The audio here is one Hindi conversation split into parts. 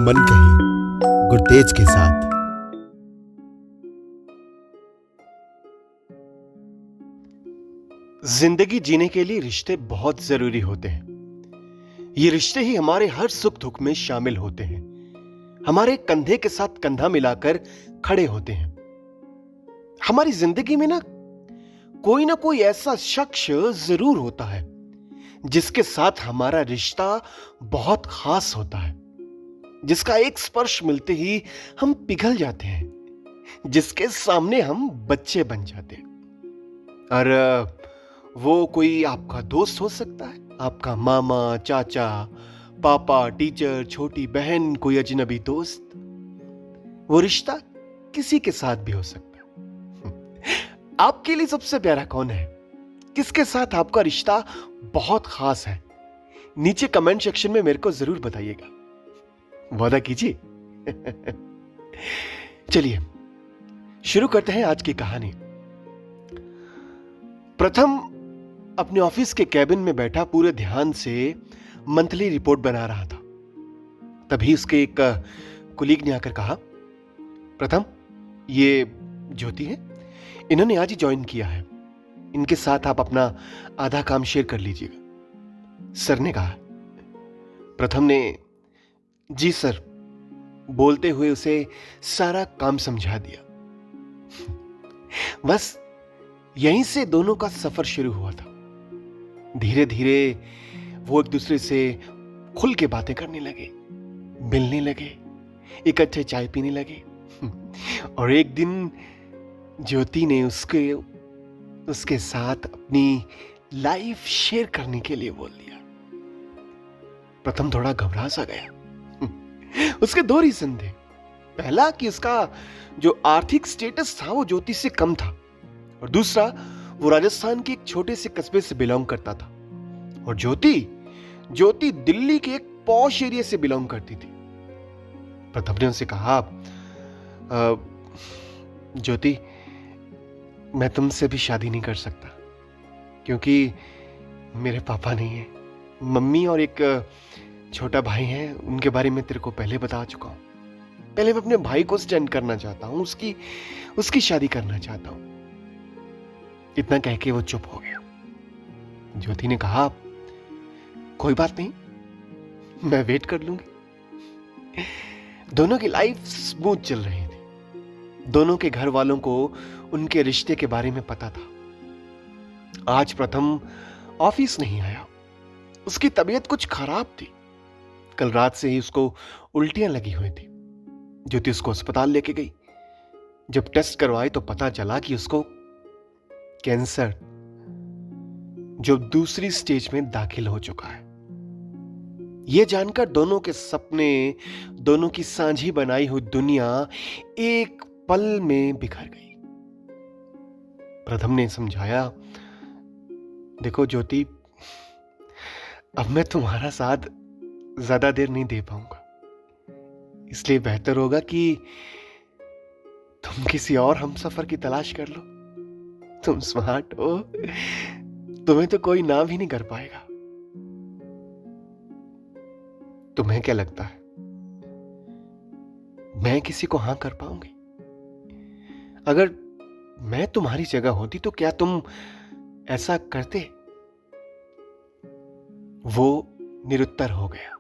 मन कही गुरतेज के साथ। जिंदगी जीने के लिए रिश्ते बहुत जरूरी होते हैं। ये रिश्ते ही हमारे हर सुख दुख में शामिल होते हैं, हमारे कंधे के साथ कंधा मिलाकर खड़े होते हैं। हमारी जिंदगी में ना कोई ऐसा शख्स जरूर होता है जिसके साथ हमारा रिश्ता बहुत खास होता है, जिसका एक स्पर्श मिलते ही हम पिघल जाते हैं, जिसके सामने हम बच्चे बन जाते हैं। और वो कोई आपका दोस्त हो सकता है, आपका मामा, चाचा, पापा, टीचर, छोटी बहन, कोई अजनबी दोस्त। वो रिश्ता किसी के साथ भी हो सकता है। आपके लिए सबसे प्यारा कौन है? किसके साथ आपका रिश्ता बहुत खास है? नीचे कमेंट सेक्शन में मेरे को जरूर बताइएगा। वादा कीजिए। चलिए शुरू करते हैं आज की कहानी। प्रथम अपने ऑफिस के कैबिन में बैठा पूरे ध्यान से मंथली रिपोर्ट बना रहा था। तभी उसके एक कुलीग ने आकर कहा, प्रथम, ये ज्योति है, इन्होंने आज ही ज्वाइन किया है, इनके साथ आप अपना आधा काम शेयर कर लीजिएगा। सर ने कहा। प्रथम ने जी सर बोलते हुए उसे सारा काम समझा दिया। बस यहीं से दोनों का सफर शुरू हुआ था। धीरे धीरे वो एक दूसरे से खुल के बातें करने लगे, मिलने लगे, इकट्ठे चाय पीने लगे। और एक दिन ज्योति ने उसके साथ अपनी लाइफ शेयर करने के लिए बोल दिया। प्रथम थोड़ा घबरा सा गया। उसके दो रीजन थे। पहला कि उसका जो आर्थिक स्टेटस था वो ज्योति से कम था, और दूसरा वो राजस्थान के एक छोटे से कस्बे से बिलोंग करता था, और ज्योति दिल्ली के एक पॉश एरिया से बिलोंग करती थी। प्रथम ने उनसे कहा, ज्योति, मैं तुमसे भी शादी नहीं कर सकता, क्योंकि मेरे पापा नहीं है, मम्मी और एक छोटा भाई है, उनके बारे में तेरे को पहले बता चुका हूं। पहले मैं अपने भाई को स्टैंड करना चाहता हूं, उसकी शादी करना चाहता हूं। इतना कह के वो चुप हो गया। ज्योति ने कहा, कोई बात नहीं, मैं वेट कर लूंगी। दोनों की लाइफ स्मूथ चल रही थी। दोनों के घर वालों को उनके रिश्ते के बारे में पता था। आज प्रथम ऑफिस नहीं आया, उसकी तबीयत कुछ खराब थी। कल रात से ही उसको उल्टियां लगी हुई थी। ज्योति उसको अस्पताल लेके गई। जब टेस्ट करवाए तो पता चला कि उसको कैंसर जो दूसरी स्टेज में दाखिल हो चुका है। यह जानकर दोनों के सपने, दोनों की साझी बनाई हुई दुनिया एक पल में बिखर गई। प्रथम ने समझाया, देखो ज्योति, अब मैं तुम्हारा साथ ज्यादा देर नहीं दे पाऊंगा, इसलिए बेहतर होगा कि तुम किसी और हमसफर की तलाश कर लो। तुम स्मार्ट हो, तुम्हें तो कोई नाम ही नहीं कर पाएगा। तुम्हें क्या लगता है, मैं किसी को हां कर पाऊंगी? अगर मैं तुम्हारी जगह होती तो क्या तुम ऐसा करते? वो निरुत्तर हो गया।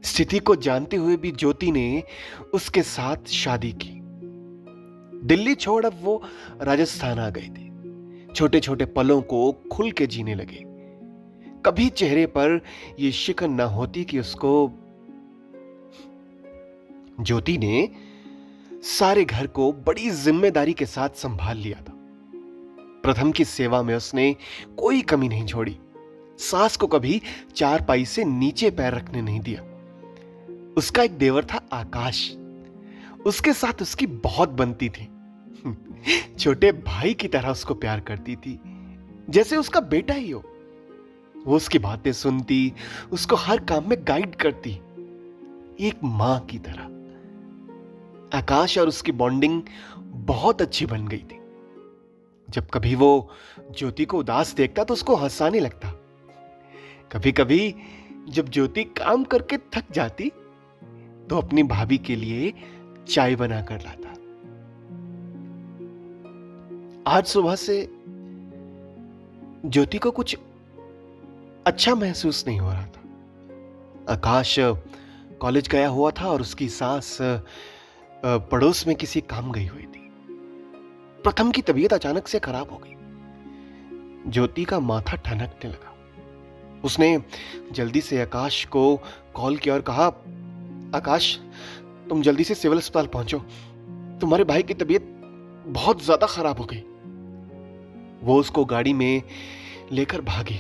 स्थिति को जानते हुए भी ज्योति ने उसके साथ शादी की। दिल्ली छोड़ अब वो राजस्थान आ गई थी। छोटे छोटे पलों को खुल के जीने लगे। कभी चेहरे पर ये शिकन ना होती कि उसको। ज्योति ने सारे घर को बड़ी जिम्मेदारी के साथ संभाल लिया था। प्रथम की सेवा में उसने कोई कमी नहीं छोड़ी। सास को कभी चारपाई से नीचे पैर रखने नहीं दिया। उसका एक देवर था आकाश, उसके साथ उसकी बहुत बनती थी। छोटे भाई की तरह उसको प्यार करती थी, जैसे उसका बेटा ही हो। वो उसकी बातें सुनती, उसको हर काम में गाइड करती, एक मां की तरह। आकाश और उसकी बॉन्डिंग बहुत अच्छी बन गई थी। जब कभी वो ज्योति को उदास देखता तो उसको हंसाने लगता। कभी कभी जब ज्योति काम करके थक जाती तो अपनी भाभी के लिए चाय बना कर लाता। आज सुबह से ज्योति को कुछ अच्छा महसूस नहीं हो रहा था। आकाश कॉलेज गया हुआ था और उसकी सास पड़ोस में किसी काम गई हुई थी। प्रथम की तबीयत अचानक से खराब हो गई। ज्योति का माथा ठनकने लगा। उसने जल्दी से आकाश को कॉल किया और कहा, आकाश, तुम जल्दी से सिविल अस्पताल पहुंचो, तुम्हारे भाई की तबीयत बहुत ज्यादा खराब हो गई। वो उसको गाड़ी में लेकर भागी,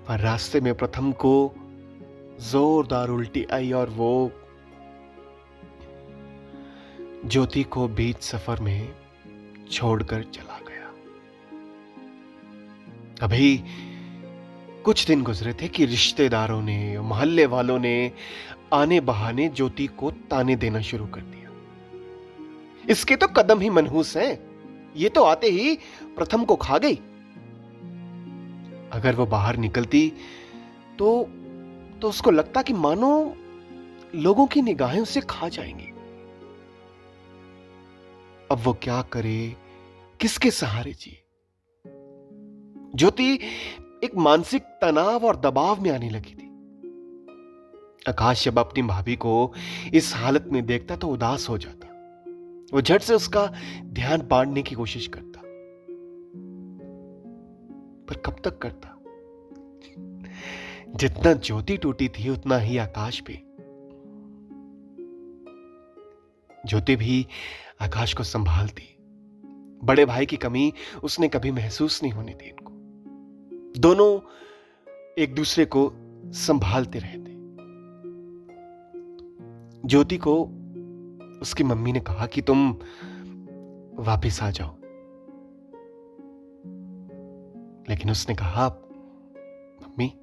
पर रास्ते में प्रथम को जोरदार उल्टी आई और वो ज्योति को बीच सफर में छोड़कर चला गया। अभी कुछ दिन गुजरे थे कि रिश्तेदारों ने, मोहल्ले वालों ने आने बहाने ज्योति को ताने देना शुरू कर दिया। इसके तो कदम ही मनहूस हैं, ये तो आते ही प्रथम को खा गई। अगर वो बाहर निकलती तो उसको लगता कि मानो लोगों की निगाहें उसे खा जाएंगी। अब वो क्या करे, किसके सहारे जिए? ज्योति एक मानसिक तनाव और दबाव में आने लगी थी। आकाश जब अपनी भाभी को इस हालत में देखता तो उदास हो जाता। वो झट से उसका ध्यान बांटने की कोशिश करता, पर कब तक करता? जितना ज्योति टूटी थी उतना ही आकाश भी। ज्योति भी आकाश को संभालती। बड़े भाई की कमी उसने कभी महसूस नहीं होने दी इनको। दोनों एक दूसरे को संभालते रहते। ज्योति को उसकी मम्मी ने कहा कि तुम वापस आ जाओ, लेकिन उसने कहा, मम्मी,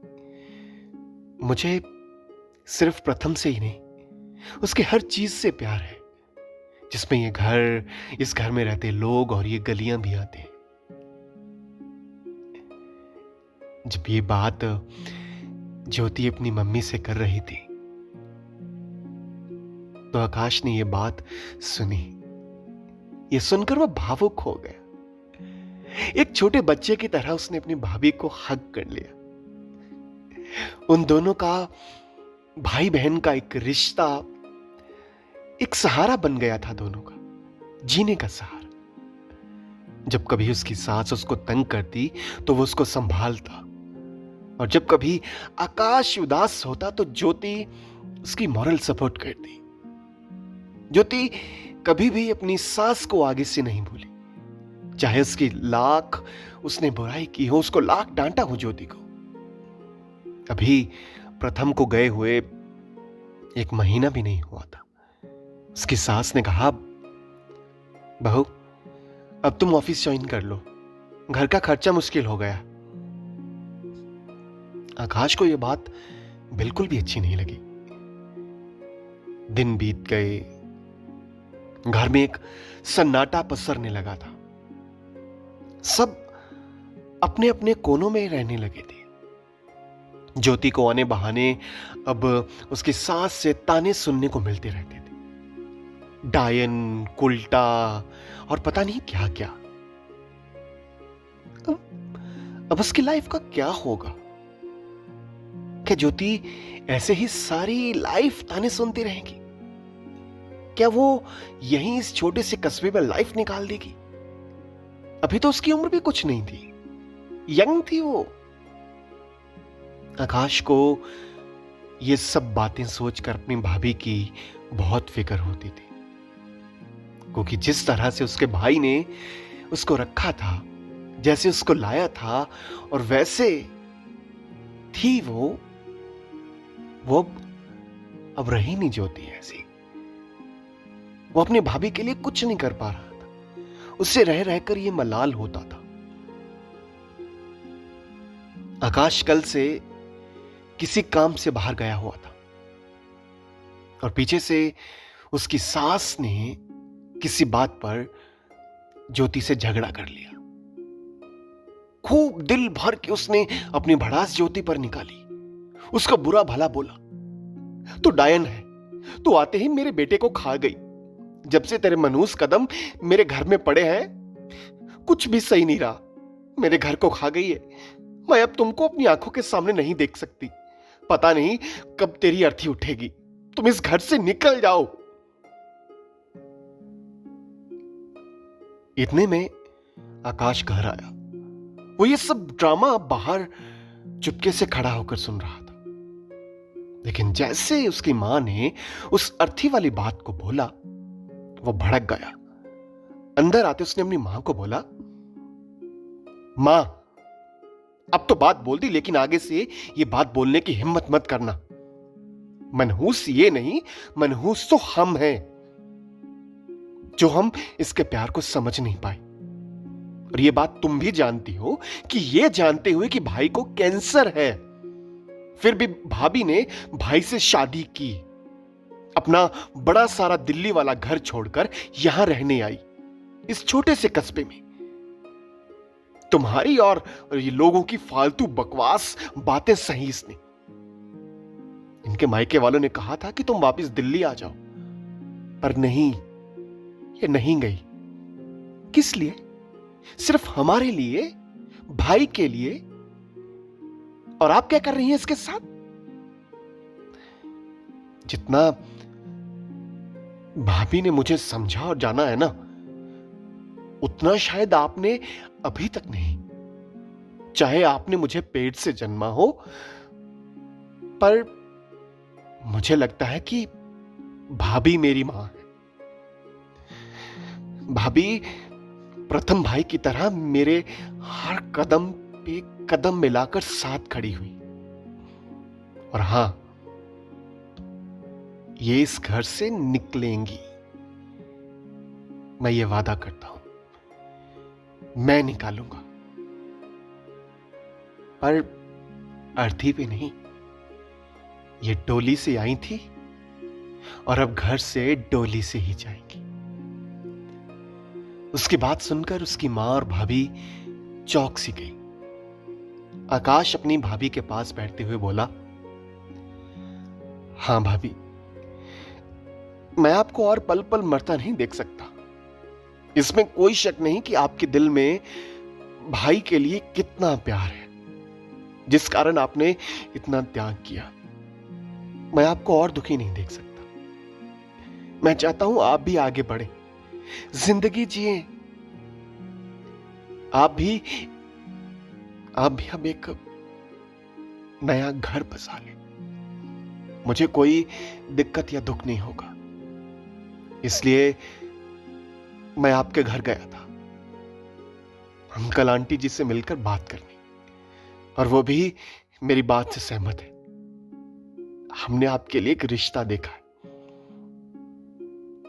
मुझे सिर्फ प्रथम से ही नहीं, उसके हर चीज से प्यार है, जिसमें ये घर, इस घर में रहते लोग और ये गलियां भी आते हैं। जब ये बात ज्योति अपनी मम्मी से कर रही थी तो आकाश ने ये बात सुनी। ये सुनकर वो भावुक हो गया। एक छोटे बच्चे की तरह उसने अपनी भाभी को हग कर लिया। उन दोनों का, भाई बहन का एक रिश्ता एक सहारा बन गया था, दोनों का जीने का सहारा। जब कभी उसकी सास उसको तंग करती तो वो उसको संभालता, और जब कभी आकाश उदास होता तो ज्योति उसकी मॉरल सपोर्ट करती। ज्योति कभी भी अपनी सास को आगे से नहीं भूली, चाहे उसकी लाख उसने बुराई की हो, उसको लाख डांटा हो ज्योति को। अभी प्रथम को गए हुए 1 महीना भी नहीं हुआ था। उसकी सास ने कहा, बहू, अब तुम ऑफिस ज्वाइन कर लो, घर का खर्चा मुश्किल हो गया। आकाश को यह बात बिल्कुल भी अच्छी नहीं लगी। दिन बीत गए, घर में एक सन्नाटा पसरने लगा था। सब अपने अपने कोनों में रहने लगे थे। ज्योति को आने बहाने अब उसकी सास से ताने सुनने को मिलते रहते थे। डायन, उल्टा और पता नहीं क्या क्या। अब उसकी लाइफ का क्या होगा? क्या ज्योति ऐसे ही सारी लाइफ ताने सुनती रहेगी? क्या वो यहीं इस छोटे से कस्बे में लाइफ निकाल देगी? अभी तो उसकी उम्र भी कुछ नहीं थी, यंग थी वो। आकाश को ये सब बातें सोचकर अपनी भाभी की बहुत फिक्र होती थी, क्योंकि जिस तरह से उसके भाई ने उसको रखा था, जैसे उसको लाया था और वैसे थी वो अब रही नहीं ज्योति ऐसी। वो अपनी भाभी के लिए कुछ नहीं कर पा रहा था। उससे रह रहकर ये मलाल होता था। आकाश कल से किसी काम से बाहर गया हुआ था और पीछे से उसकी सास ने किसी बात पर ज्योति से झगड़ा कर लिया। खूब दिल भर के उसने अपनी भड़ास ज्योति पर निकाली। उसका बुरा भला बोला, तो डायन है, तू आते ही मेरे बेटे को खा गई। जब से तेरे मनहूस कदम मेरे घर में पड़े हैं कुछ भी सही नहीं रहा। मेरे घर को खा गई है। मैं अब तुमको अपनी आंखों के सामने नहीं देख सकती। पता नहीं कब तेरी अर्थी उठेगी। तुम इस घर से निकल जाओ। इतने में आकाश घर आया। वो ये सब ड्रामा बाहर चुपके से खड़ा होकर सुन रहा था। लेकिन जैसे उसकी मां ने उस अर्थी वाली बात को बोला वो भड़क गया। अंदर आते उसने अपनी मां को बोला, मां अब तो बात बोल दी, लेकिन आगे से ये बात बोलने की हिम्मत मत करना। मनहूस ये नहीं, मनहूस तो हम हैं जो हम इसके प्यार को समझ नहीं पाए। और ये बात तुम भी जानती हो कि ये जानते हुए कि भाई को कैंसर है, फिर भी भाभी ने भाई से शादी की। अपना बड़ा सारा दिल्ली वाला घर छोड़कर यहां रहने आई, इस छोटे से कस्बे में। तुम्हारी और ये लोगों की फालतू बकवास बातें सही इसने। इनके मायके वालों ने कहा था कि तुम वापस दिल्ली आ जाओ, पर नहीं, ये नहीं गई। किस लिए? सिर्फ हमारे लिए, भाई के लिए। और आप क्या कर रही हैं इसके साथ? जितना भाभी ने मुझे समझा और जाना है ना, उतना शायद आपने अभी तक नहीं। चाहे आपने मुझे पेट से जन्मा हो, पर मुझे लगता है कि भाभी मेरी मां है। भाभी प्रथम भाई की तरह मेरे हर कदम पे कदम मिलाकर साथ खड़ी हुई। और हां, ये इस घर से निकलेंगी, मैं ये वादा करता हूं। मैं निकालूंगा, पर अर्थी पे नहीं। ये डोली से आई थी और अब घर से डोली से ही जाएंगी। उसकी बात सुनकर उसकी मां और भाभी चौंक सी गई। आकाश अपनी भाभी के पास बैठते हुए बोला, हां भाभी, मैं आपको और पल पल मरता नहीं देख सकता। इसमें कोई शक नहीं कि आपके दिल में भाई के लिए कितना प्यार है, जिस कारण आपने इतना त्याग किया। मैं आपको और दुखी नहीं देख सकता। मैं चाहता हूं आप भी आगे बढ़े, जिंदगी जिए। आप भी अब एक नया घर बसा ले। मुझे कोई दिक्कत या दुख नहीं होगा। इसलिए मैं आपके घर गया था अंकल आंटी जी से मिलकर बात करने, और वो भी मेरी बात से सहमत है। हमने आपके लिए एक रिश्ता देखा है।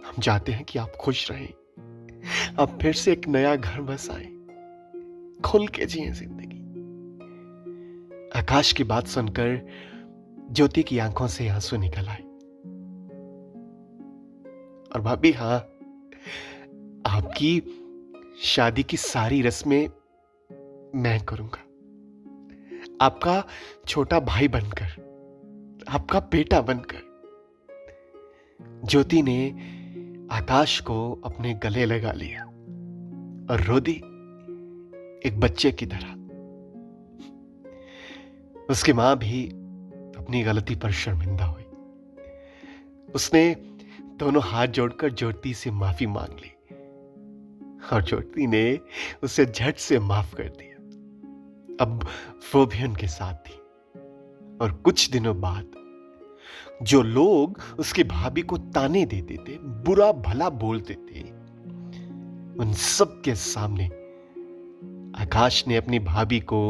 हम चाहते हैं कि आप खुश रहें, अब फिर से एक नया घर बसाएं, खुल के जिए जिंदगी। आकाश की बात सुनकर ज्योति की आंखों से आंसू निकल आए। और भाभी, हां, आपकी शादी की सारी रस्में मैं करूंगा, आपका छोटा भाई बनकर, आपका बेटा बनकर। ज्योति ने आकाश को अपने गले लगा लिया और रो दी एक बच्चे की तरह। उसकी मां भी अपनी गलती पर शर्मिंदा हुई। उसने दोनों हाथ जोड़कर ज्योति से माफी मांग ली और ज्योति ने उसे झट से माफ कर दिया। अब वो भी उनके साथ थी। और कुछ दिनों बाद जो लोग उसकी भाभी को ताने देते थे, बुरा भला बोलते थे, उन सब के सामने आकाश ने अपनी भाभी को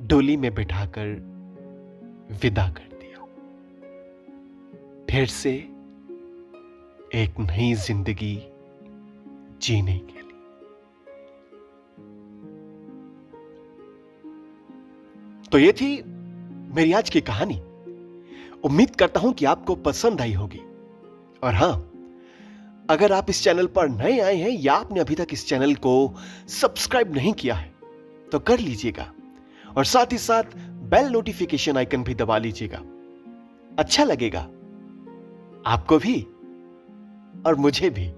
डोली में बिठाकर विदा कर दिया, फिर से एक नई जिंदगी जीने के लिए। तो ये थी मेरी आज की कहानी। उम्मीद करता हूं कि आपको पसंद आई होगी। और हां, अगर आप इस चैनल पर नए आए हैं या आपने अभी तक इस चैनल को सब्सक्राइब नहीं किया है तो कर लीजिएगा, और साथ ही साथ बेल नोटिफिकेशन आइकन भी दबा लीजिएगा। अच्छा लगेगा आपको भी और मुझे भी।